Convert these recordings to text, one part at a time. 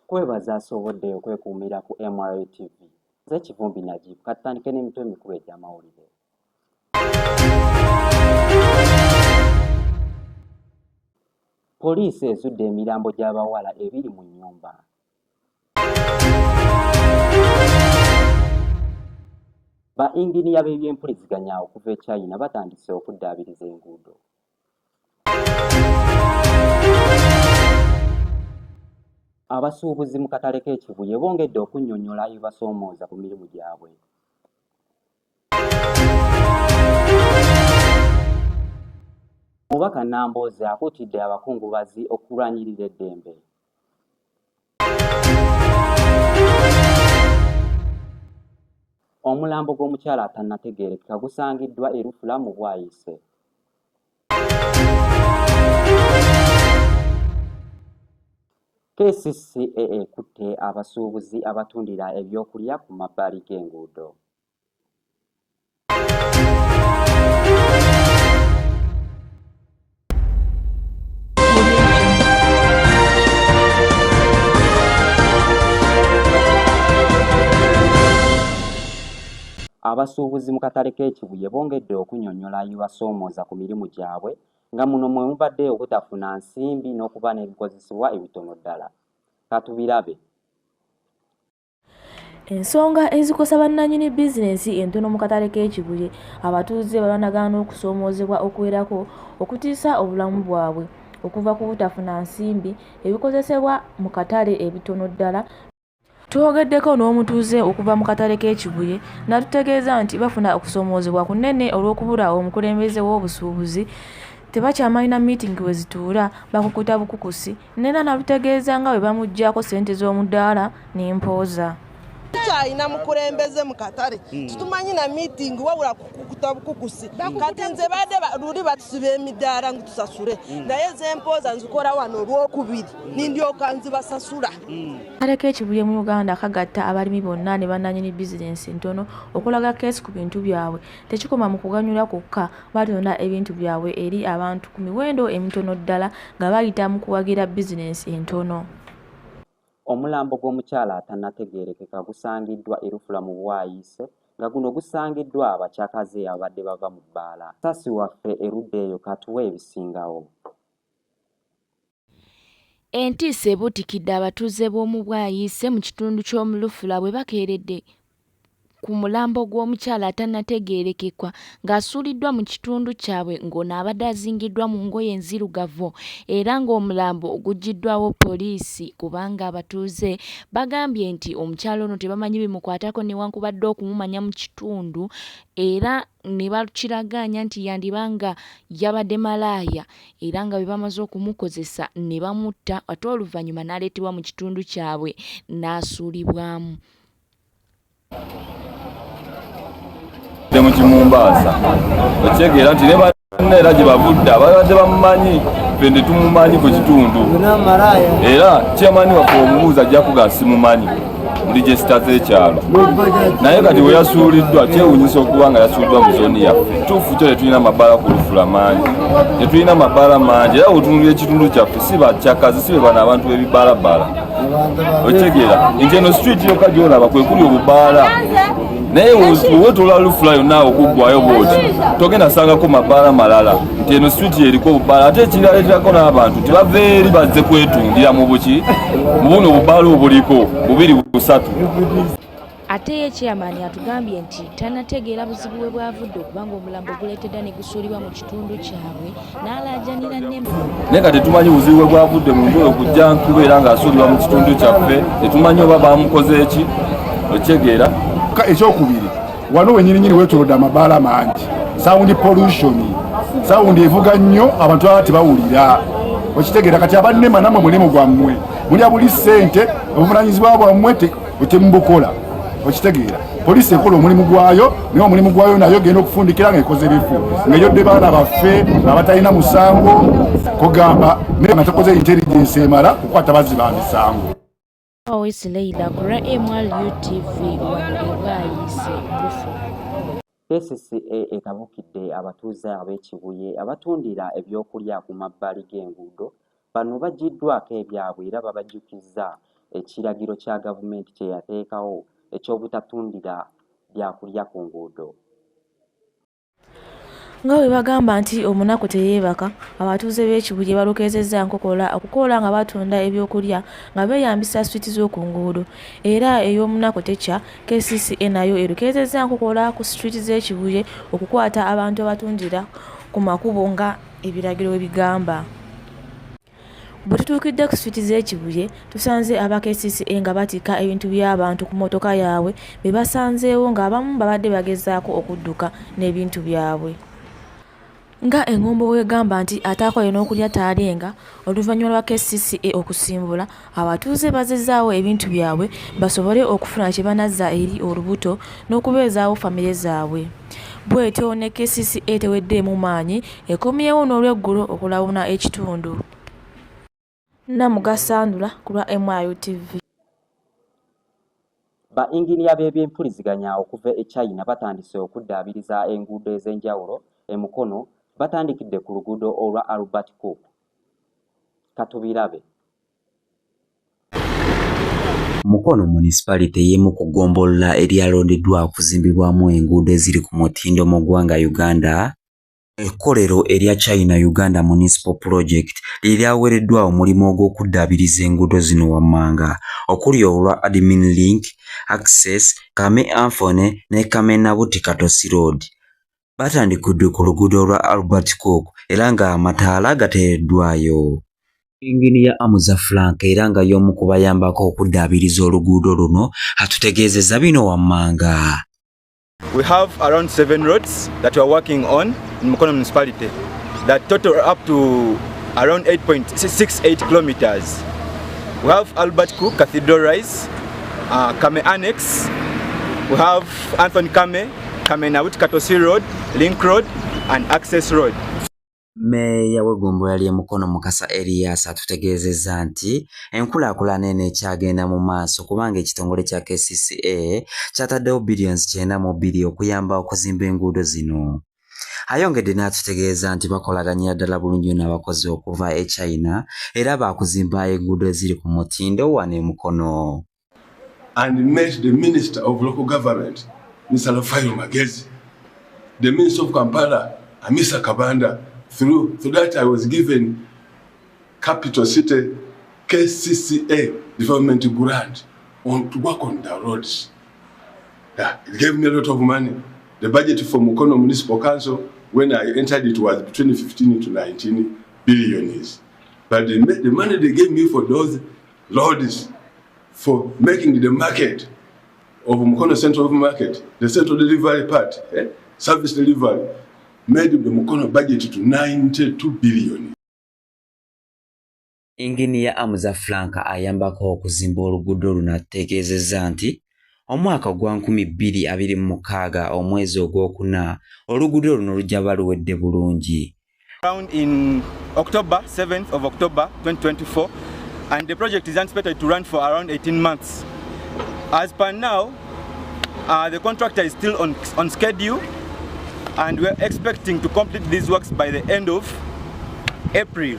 Kwebaza asobodde okwekuumira ku MRTV. Nze Kivumbi Najibu katandike n'emitwe emikulu egy'amawulire. Poliisi ezudde emirambo gy'abawala ebiri mu nnyumba. Ba inginiya b'ebyempuliziganya okuva e China batandise okuddaabiriza enguudo. Abasuubuzi mu katale k'e Kibuye bongedde okunnyonnyola ebibasoomooza ku mirimu gyabwe. Omubaka Nambooze akuutidde abakungubazi okulwanyirira eddembe. Omulambo gw'omukyala atannategeerekeka gusangiddwa e Rufula mu Bwayiise. KCCA ekutte abasuubuzi abatundira ebyokulya ku mabbali g'enguudo. Abasuubuzi mu katale k'e Kibuye bongedde okunnyonnyola ebibasoomooza ku mirimu gyabwe nga muno mwe mubadde obutafuna nsimbi n'okuba n'ebikozesebwa ebitono ddala. Katubirabe. Ensonga ezikosa bannannyini bizinensi entono mu katale k'e Kibuye, abatuuze babanagana n'okusoomoozebwa okuwerako okutiisa obulamu bwabwe okuva ku butafuna nsimbi ebikozesebwa mu katale ebitono ddala. Twogeddeko n'omutuuze okuva mu katale k'e Kibuye n'atutegeeza nti bafuna okusoomoozebwa kunene olw'okubula omukulembeze w'obusuubuzi, tebakyamalina miitingi we zituula bakukuta bukukusi, nena n'alutegeeza nga bwe bamuggyako ssente z'omudaala n'empooza. Tukyalina mukulembeze mu katale tutumanyi na miitingi wabula kukuta bukukusi kati nze badde luli batusiba emidaala ngu tusasule naye z'empooza nzikola wano olwokubiri nindyoka nzibasasula. Akatale k'e Kibuye mu Uganda kagatta abalimi bonna ne bannannyini bizinensi ntono okulaga keesi ku bintu byabwe. Tekikoma mu kuganyula kwokka, batonda ebintu byabwe eri abantu ku miwendo emitono ddala nga bayita mu kuwagira bizinensi entono. Omulambo gw'omukyala atannategeerekeka gusangiddwa e Rufula mu Bwayiise nga guno gusangiddwa abakyakaze abadde bava mu bbaala. Sasi waffe erudda eyo katuwe ebisingawo. Entiisa ebuutikidde abatuuze b'omu Bwayiise mu kitundu ky'omu Rufula bwe bakeeredde ku mulambo gw'omukyala atannategeerekekwa ng'asuuliddwa mu kitundu kyabwe ng'ono abadde azingiddwa mu ngoye enzirugavu era ng'omulambo guggiddwawo poliisi kubanga abatuuze bagambye nti omukyala ono tebamanyi bimukwatako newankubadde okumumanya mu kitundu era ne bakiragaanya nti yandibanga yabadde malaaya era nga bwe bamaze okumukozesa ne bamutta ate oluvannyuma n'aleetebwa mu kitundu kyabwe n'asuulibwamu. Mu Kimumbaasa okitegeera nti ne banne era gye bavudde ababadde bamumanyi ffe ne tumumanyi ku kitundu era kyamani waffe omubuuza ajja kuga simumanyi mu regisita z'ekyalo naye kati we yasuuliddwa kyewuunyisa okuba nga yasuuliddwa mu zooni yaffe. Tuufu kyo tetulina mabbala ku Rufula mangi, tetulina mabbala mangi era wetunuulira ekitundu kyaffe si bakyakazi si be bano abantu b'ebibbalabala okitegeera nti eno street yokka gy'olaba kwe kuli obubaala naye wetoola Rufula yonna okuggwayo bwoti togenda sangako mabbala malala nti eno street eriko obubaala ate ekiraleeterako n'abantu tibava eri bazze kwetundira mu buki mu buno obubaala obuliko bubiri busatu. Ate ye chairman atugambye nti tannategeera buzibu bwe bwavudde okubanga omulambo guleetedda ne gusuulibwa mu kitundu kyabwe n'alaajanira nneme. Naye kati tetumanyi buzibu bwe bwavudde mu ntuuyo okujja nkubeera ng'asuulibwa mu kitundu kyaffe tetumanyi oba bamukoze eki okitegeera. Ekyokubiri wano wenyininyini weetolodde amabaala mangi, sound pollution, sound evuga nnyo abantu baba tebawulira okitegeera. Kati abannema namwe mulemu gwammwe mulya buli ssente obuvunanyizibwa bwammwe temubukola okitegeera. Poliisi ekola omulimu gwayo naye omulimu gwayo nayo genda okufundikira ng'ekoze bifu ng'eyodde baana baffe abatalina musango kugamba naye nga takoze intelligence emala kukwata bazzi ba misango. Always Leila kura MRTV Bwayiise Rufula. KCCA etabukidde abatuuze ab'e Kibuye abatundira ebyokulya ku mabbali g'enguudo. Bano baggiddwako ebyabwe era babajjukizza ekiragiro kya gavumenti kye yateekawo eky'obutatundira byakulya ku nguudo. Nga bwe bagamba nti omunaku teyeebaka, abatuuze b'Ekibuli balokezezza nkokola okukola nga batunda ebyokulya nga beeyambisa switi z'oku nguudo. Era ey'omunaku tekya, KCCA nayo erokezezza nkokola ku switi z'Ekibuli okukwata abantu abatundira ku makubo nga ebiragiro bwe bigamba. Bwe tutuukidde ku switi z'Ekibuli tusanze aba KCCA nga batikka ebintu by'abantu ku mmotoka yaabwe be basanzeewo ng'abamu babadde bagezaako okudduka n'ebintu byabwe. Nga engombo bw'egamba nti ataakola n'okulya taalenga, oluvannyuma lwa KCCA okusimbula, abatuuze bazezzaawo ebintu byabwe basobole okufuna kye banazza eri olubuto n'okubeezaawo famire zaabwe. Bw'etyo ne KCCA teweddeemu maanyi ekomyewo n'olweggulo okulawuna ekitundu. Namugasandula ku lwa MIUTV. Ba inginiya b'ebyempuliziganya okuva e China batandise okuddaabiriza enguudo ez'enjawulo e Mukono batandikidde ku luguudo olwa Albert Cook. Katubirabe. Mukono municipality y'emu ku ggombolola eryalondeddwa okuzimbibwamu enguudo eziri ku mutindo mu ggwanga Uganda. Ekkolero erya China Uganda Municipal Project liryaweereddwa omulimu ogw'okuddaabiriza enguudo zino wammanga okuli olwa Admin Link, Access, Kame Anfone ne Kame Nabuti Katosi Road. Batandikiddwe ku luguudo olwa Albert Cook era nga amataala gateereddwayo. Inginiya Amuza Frank era nga y'omu ku bayambako okuddaabiriza oluguudo luno atutegeezezza bino wammanga. We have around 7 roads that we are working on in Mukono municipality that total up to around 8.68 kilometers. We have Albert Cook Cathedral Rise, Kame Annex, we have Anthony Kame, Kame Nabuti Katosi Road, Link Road and Access Road. Meeya w'eggombolola ly'e Mukono Mukasa Elias atutegeezezza nti enkulaakulana eno ekyagenda mu maaso kubanga ekitongole kya KCCA kyataddewo billions 92 okuyamba okuzimba enguudo zino. Ayongedde n'atutegeeza nti bakolaganya ddala bulungi n'abakozi okuva e China era baakuzimba enguudo eziri ku mutindo wano e Mukono. And met the Minister of Local Government, Mr. Rafael Magezi, the Minister of Kampala, Mr. Kabanda. Through that I was given Capital City KCCA development grant to work on the roads. It gave me a lot of money. The budget for Mukono Municipal Council when I entered it was between 15 to 19 billion. But the money they gave me for those roads for making the market of Mukono Central Market, the central delivery part, service delivery, made the Mukono budget to 92 billion. Inginiya Amuza Frank ayambako okuzimba oluguudo luno ategeezezza nti omwaka gwa 2026 omwezi ogwokuna oluguudo luno lujja baluwedde bulungi. Around in October, 7th of October 2024, and the project is anticipated to run for around 18 months. As per now, the contractor is still on schedule, and we're expecting to complete these works by the end of April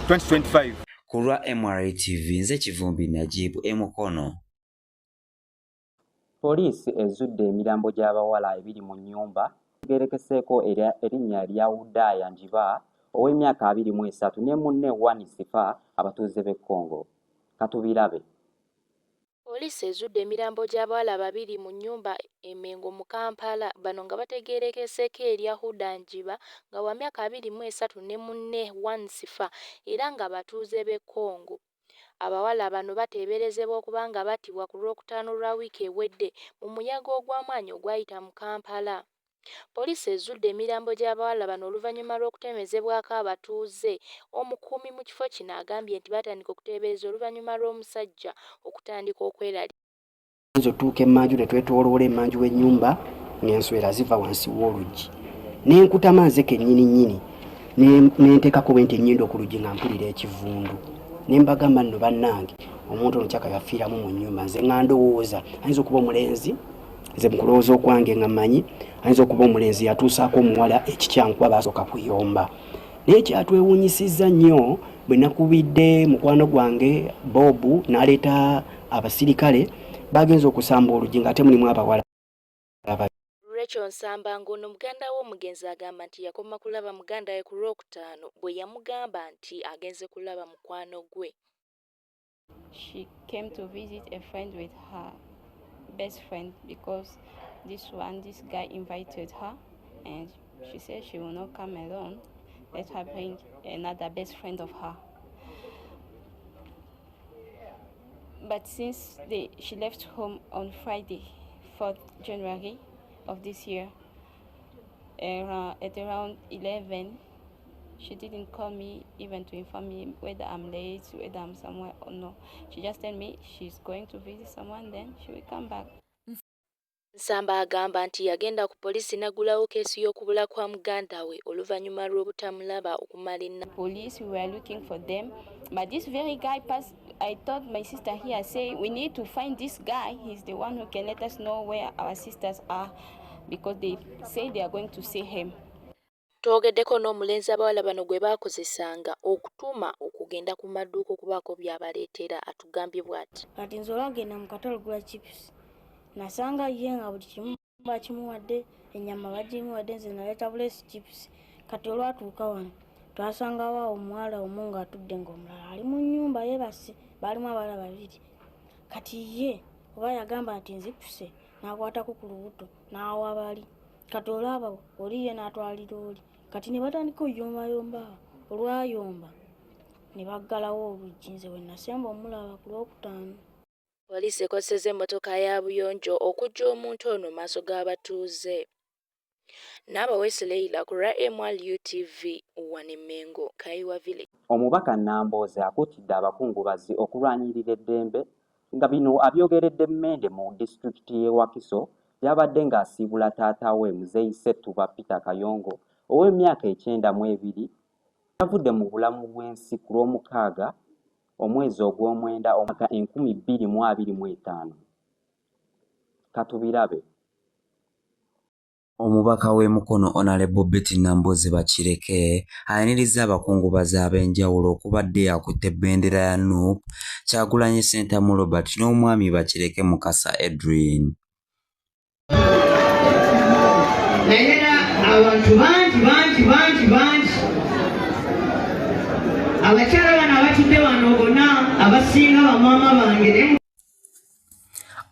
2025. Kulwa MRTV nze Kivumbi Najibu e Mukono. Poliisi ezudde emirambo gy'abawala ebiri mu nnyumba gerekeseeko erinnya lya Udaya Njiba ow'emyaka 23 ne munne Wani Sifa abatuuze b'e Congo. Katubirabe. Poliisi ezudde emirambo gy'abawala babiri mu nnyumba e Mengo mu Kampala bano nga bategeerekeseeko erya Huda Njiba nga wa myaka 23 ne munne Wani Sifa era nga batuuze b'e Congo. Abawala bano bateeberezebwa okuba nga battibwa ku Lwokutaano lwa wiiki ewedde mu muyaga ogw'amaanyi ogwayita mu Kampala. Poliisi ezudde emirambo gy'abawala bano oluvannyuma lw'okutemezebwako abatuuze. Omukuumi mu kifo kino agambye nti batandika okuteebereza oluvannyuma lw'omusajja okutandika okwerali. Nzotuuka emmanju ne twetooloola emmanju w'ennyumba n'enswera ziva wansi w'oluggi. N'enkutama nze kennyini n'enteekako bwe nti ennyindo ku luggi nga mpulira ekivundu. Ne mbagamba nno bannange omuntu ono kyaka yafiiramu mu nnyumba nze nga ndowooza ayinza okuba omulenzi nze mu kulowooza okwange nga mmanyi ayinza okuba omulenzi yatuusaako omuwala ekikyankuba baasooka kuyomba. Naye kyatwewuunyisizza nnyo bwe nakubidde mukwano gwange Bob n'aleeta abasirikale bagenza okusamba oluggi ng'ate mulimu abawala. Rachel Nsamba ng'ono muganda we omugenzi agamba nti yakoma kulaba muganda we ku Lwokutaano bwe yamugamba nti agenze kulaba mukwano gwe. She came to visit a friend with her best friend because this guy invited her, and she said she will not come alone. Let her bring another best friend of her. But since she left home on Friday, 4th January of this year, at around 11, she didn't call me even to inform me whether I'm late, whether I'm somewhere or no. She just told me she's going to visit someone, then she will come back. Nsamba agamba nti yagenda ku poliisi n'aggulawo keesi y'okubula kwa muganda we oluvannyuma lw'obutamulaba okumala ennaku. Police, we were looking for them, but this very guy passed. I thought my sister here say we need to find this guy. He's the one who can let us know where our sisters are, because they say they are going to see him. Twogeddeko n'omulenzi abawala bano gwe baakozesanga okutuma okugenda ku maduuka okubaako by'abaleetera atugambye bw'ati. Kati nze olwagenda mu katale gula chips nasanga ye nga buli kimu bakimuwadde, ennyama bagimuwadde, nze naleeta bulesi chips. Kati olwatuuka wano twasangawo awo omuwala omu ng'atudde ng'omulala ali mu nnyumba yeebase, baalimu abawala babiri. Kati ye oba yagamba nti nzipuse n'akwatako ku lubuto n'awa bali. Kati olaba oli ye n'atwalira oli. Kati ne batandika oyombayomba, olwayomba ne baggalawo oluggi. Nze we nasemba omulaba ku Lwokutaano. Poliisi ekosezza emmotoka ya buyonjo okuggya omuntu ono maaso g'abatuuze. Naaba Wesleyla ku MRU TV wane Mengo Kaiwa Village. Omubaka Nambooze akuutidde abakungubazi okulwanyirira eddembe nga bino abyogeredde Mmende mu disitulikiti y'e Wakiso yabadde ng'asiibula taata we Muzeeyi Ssettuba Peter Kayongo ow'emyaka 92 yavudde mu bulamu bw'ensi ku Lwomukaaga omwezi ogw'omwenda omwaka 2025. Katubirabe. Omubaka w'e Mukono Honorable Betty Nambooze Bakireke ayanirizza abakungubazi ab'enjawulo okubadde akutte bendera ya NUP, Kyagulanyi Ssentamu Robert n'omwami Bakireke Mukasa Edwin. Nayera abantu bangi abakyala bano abatudde wano bonna abasinga bamaama bange.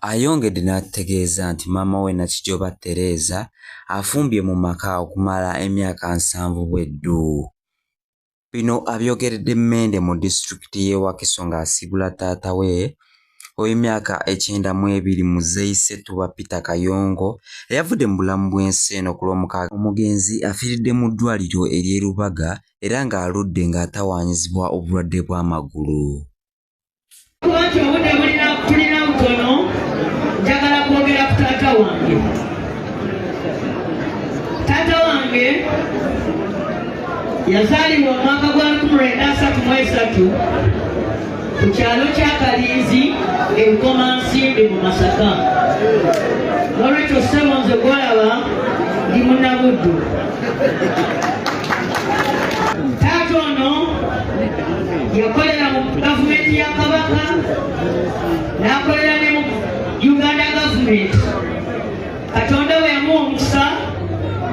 Ayongedde n'ategeeza nti maama we Nakijoba Tereza afumbye mu maka okumala emyaka 7 bweddu. Bino abyogeredde Mmende mu disitulikiti y'e Wakiso ng'asiibula taata we ow'emyaka 92 Muzeeyi Ssettuba Peter Kayongo eyavudde mu bulamu bw'ensi eno ku Lwomukaaga. Omugenzi afiiridde mu ddwaliro ery'e Lubaga era ng'aludde ng'atawaanyizibwa obulwadde bw'amagulu. Kubanti obudde tulina butono, njagala kwogera ku taata wange. Taata wange yazaalibwa mu mwaka gwa 1933 ku kyalo kya Kalinzi e Bukomansimbi mu Masaka. Olwekyo ssebo nze gwolaba ndi munnabuddu. Taata ono yakolera mu gavumenti ya Kabaka n'akolera ne mu Uganda gavumenti. Katonda we yamuwa omukisa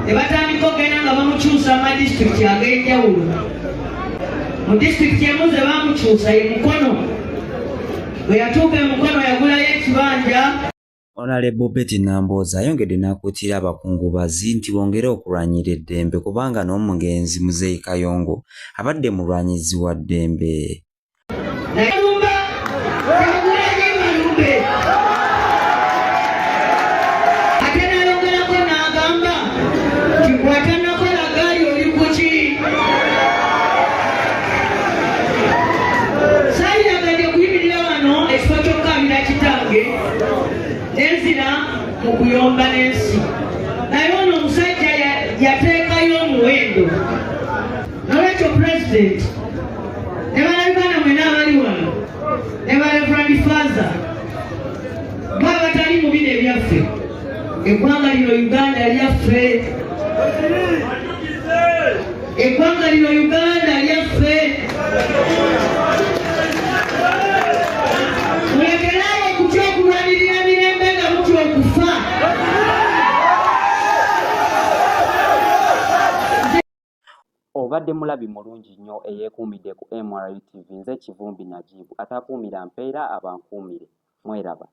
ne batandika okugenda nga bamukyusa amadisitulikiti ag'enjawulo. Mu disitulikiti emu ze bamukyusa ye Mukono. Bwe yatuuka e Mukono yagulayo ekibanja. Honorable Betty Nambooze ayongedde n'akuutira abakungubazi nti bongere okulwanyira eddembe kubanga n'omugenzi Muzeeyi Kayongo abadde mulwanyizi wa ddembe. Ate n'ayongerako n'agamba nti bw'atanakola gaali oli ku ki? Saayiyagadde kuyimirira wano ekifo ky'okukabira kitange nenzira mu kuyomba n'ensi. Naye ono omusajja yateekayo omuwendo. Nolwekyo Pulezidenti ne bannayuganda mwena abali wano ne ba Reverend Father baba batali mu bino ebyaffe. Eggwanga lino Uganda lyaffe. Eggwanga lino Uganda lyaffe. abadde mulabi mulungi nnyo eyeekuumidde ku MRU TV nze Kivumbi Najibu atakuumira mpeera abankuumire mweraba.